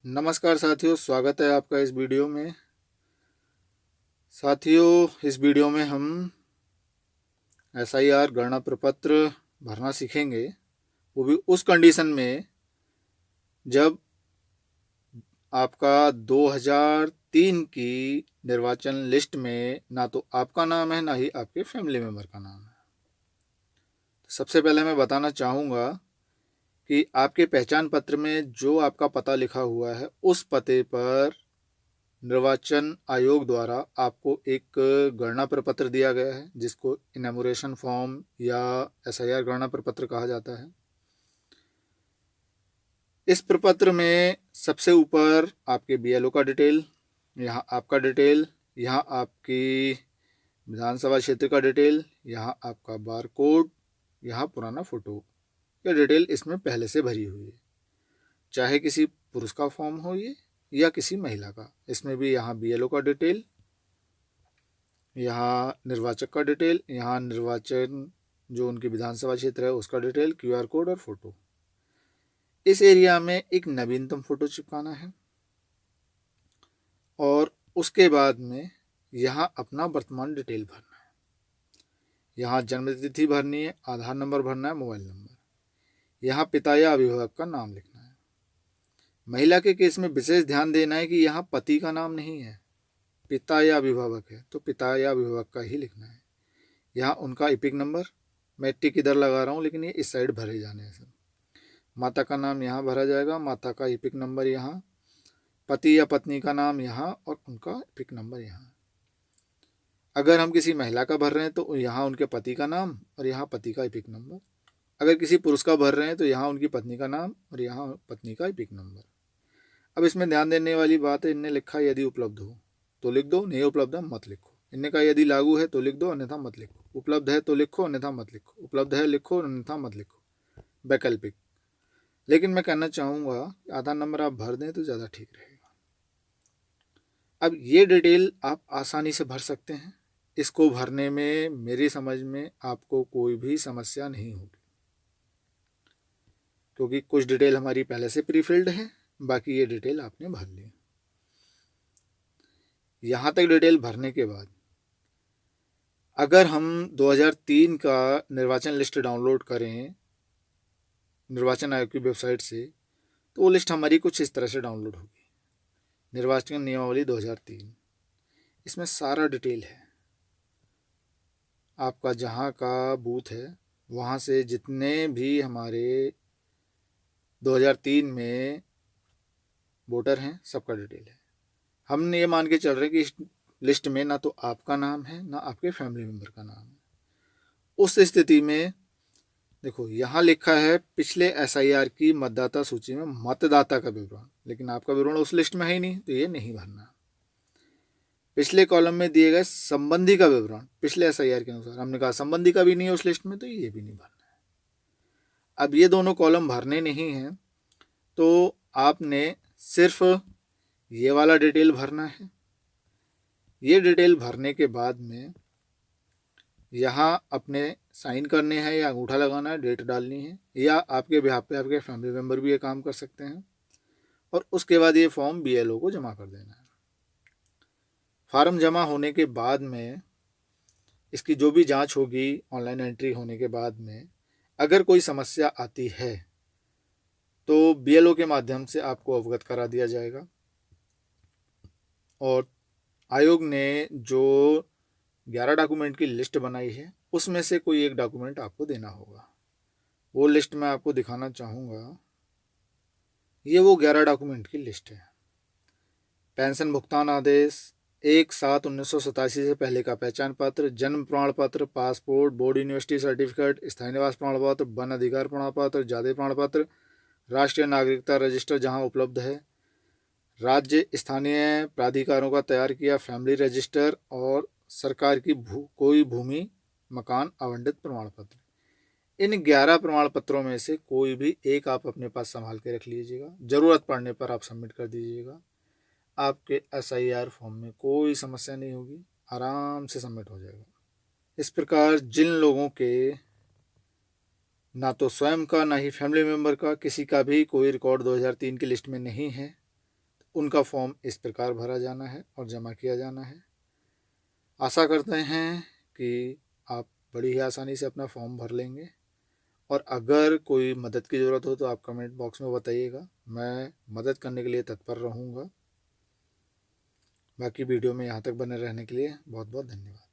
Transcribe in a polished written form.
नमस्कार साथियों, स्वागत है आपका इस वीडियो में। साथियों, इस वीडियो में हम एसआईआर गणना प्रपत्र भरना सीखेंगे, वो भी उस कंडीशन में जब आपका 2003 की निर्वाचन लिस्ट में ना तो आपका नाम है, ना ही आपके फैमिली मेम्बर का नाम है। तो सबसे पहले मैं बताना चाहूँगा कि आपके पहचान पत्र में जो आपका पता लिखा हुआ है, उस पते पर निर्वाचन आयोग द्वारा आपको एक गणना प्रपत्र दिया गया है, जिसको इनैमोरेशन फॉर्म या एसआईआर गणना प्रपत्र कहा जाता है। इस प्रपत्र में सबसे ऊपर आपके बीएलओ का डिटेल, यहाँ आपका डिटेल, यहाँ आपकी विधानसभा क्षेत्र का डिटेल, यहाँ आपका बार कोड, यहाँ पुराना फोटो, यह डिटेल इसमें पहले से भरी हुई है। चाहे किसी पुरुष का फॉर्म हो ये या किसी महिला का, इसमें भी यहाँ बीएलओ का डिटेल, यहाँ निर्वाचक का डिटेल, यहाँ निर्वाचन जो उनकी विधानसभा क्षेत्र है उसका डिटेल, क्यूआर कोड और फोटो। इस एरिया में एक नवीनतम फोटो चिपकाना है और उसके बाद में यहाँ अपना वर्तमान डिटेल भरना है। यहाँ जन्म तिथि भरनी है, आधार नंबर भरना है, मोबाइल नंबर, यहाँ पिता या अभिभावक का नाम लिखना है। महिला के केस में विशेष ध्यान देना है कि यहाँ पति का नाम नहीं है, पिता या अभिभावक है तो पिता या अभिभावक का ही लिखना है। यहाँ उनका इपिक नंबर, मैं टिक इधर लगा रहा हूँ लेकिन ये इस साइड भरे जाने हैं सब। माता का नाम यहाँ भरा जाएगा, माता का इपिक नंबर यहाँ, पति या पत्नी का नाम यहाँ और उनका इपिक नंबर यहाँ। अगर हम किसी महिला का भर रहे हैं तो यहाँ उनके पति का नाम और यहाँ पति का इपिक नंबर। अगर किसी पुरुष का भर रहे हैं तो यहाँ उनकी पत्नी का नाम और यहाँ पत्नी का इपिक नंबर। अब इसमें ध्यान देने वाली बात है, इनने लिखा यदि उपलब्ध हो तो लिख दो, नहीं उपलब्ध है मत लिखो। इनने कहा यदि लागू है तो लिख दो, अन्यथा मत लिखो। उपलब्ध है तो लिखो, अन्यथा मत लिखो। उपलब्ध है लिखो, अन्यथा मत लिखो, वैकल्पिक। लेकिन मैं कहना चाहूँगा आधार नंबर आप भर दें तो ज़्यादा ठीक रहेगा। अब ये डिटेल आप आसानी से भर सकते हैं। इसको भरने में मेरी समझ में आपको कोई भी समस्या नहीं होगी, क्योंकि कुछ डिटेल हमारी पहले से प्री फिल्ड है, बाकी ये डिटेल आपने भर ली। यहाँ तक डिटेल भरने के बाद अगर हम 2003 का निर्वाचन लिस्ट डाउनलोड करें निर्वाचन आयोग की वेबसाइट से, तो वो लिस्ट हमारी कुछ इस तरह से डाउनलोड होगी। निर्वाचन नियमावली 2003, इसमें सारा डिटेल है। आपका जहाँ का बूथ है वहाँ से जितने भी हमारे 2003 में वोटर हैं सबका डिटेल है। हम ये मान के चल रहे हैं कि इस लिस्ट में ना तो आपका नाम है ना आपके फैमिली मेम्बर का नाम है। उस स्थिति में देखो यहाँ लिखा है पिछले एसआईआर की मतदाता सूची में मतदाता का विवरण, लेकिन आपका विवरण उस लिस्ट में है ही नहीं, तो ये नहीं भरना। पिछले कॉलम में दिए गए संबंधी का विवरण पिछले एसआईआर के अनुसार, हमने कहा संबंधी का भी नहीं है उस लिस्ट में, तो ये भी नहीं भरना है। अब ये दोनों कॉलम भरने नहीं हैं तो आपने सिर्फ ये वाला डिटेल भरना है। ये डिटेल भरने के बाद में यहाँ अपने साइन करने हैं या अंगूठा लगाना है, डेट डालनी है, या आपके बिहाफ पे आपके फैमिली मेम्बर भी ये काम कर सकते हैं। और उसके बाद ये फॉर्म बीएलओ को जमा कर देना है। फार्म जमा होने के बाद में इसकी जो भी जांच होगी ऑनलाइन एंट्री होने के बाद में, अगर कोई समस्या आती है तो बीएलओ के माध्यम से आपको अवगत करा दिया जाएगा। और आयोग ने जो 11 डॉक्यूमेंट की लिस्ट बनाई है उसमें से कोई एक डॉक्यूमेंट आपको देना होगा। वो लिस्ट मैं आपको दिखाना चाहूँगा। ये वो 11 डॉक्यूमेंट की लिस्ट है। पेंशन भुगतान आदेश, 1/7/1987 से पहले का पहचान पत्र, जन्म प्रमाण पत्र, पासपोर्ट, बोर्ड यूनिवर्सिटी सर्टिफिकेट, स्थायी निवास प्रमाण पत्र, वन अधिकार प्रमाण पत्र, जाति प्रमाण पत्र, राष्ट्रीय नागरिकता रजिस्टर जहां उपलब्ध है, राज्य स्थानीय प्राधिकारों का तैयार किया फैमिली रजिस्टर, और सरकार की कोई भूमि मकान आवंटित प्रमाण पत्र। इन 11 प्रमाण पत्रों में से कोई भी एक आप अपने पास संभाल के रख लीजिएगा, ज़रूरत पड़ने पर आप सबमिट कर दीजिएगा। आपके एसआईआर फॉर्म में कोई समस्या नहीं होगी, आराम से सबमिट हो जाएगा। इस प्रकार जिन लोगों के ना तो स्वयं का ना ही फैमिली मेम्बर का किसी का भी कोई रिकॉर्ड 2003 की लिस्ट में नहीं है, उनका फॉर्म इस प्रकार भरा जाना है और जमा किया जाना है। आशा करते हैं कि आप बड़ी ही आसानी से अपना फॉर्म भर लेंगे, और अगर कोई मदद की ज़रूरत हो तो आप कमेंट बॉक्स में बताइएगा, मैं मदद करने के लिए तत्पर रहूँगा। बाकी वीडियो में यहाँ तक बने रहने के लिए बहुत बहुत धन्यवाद।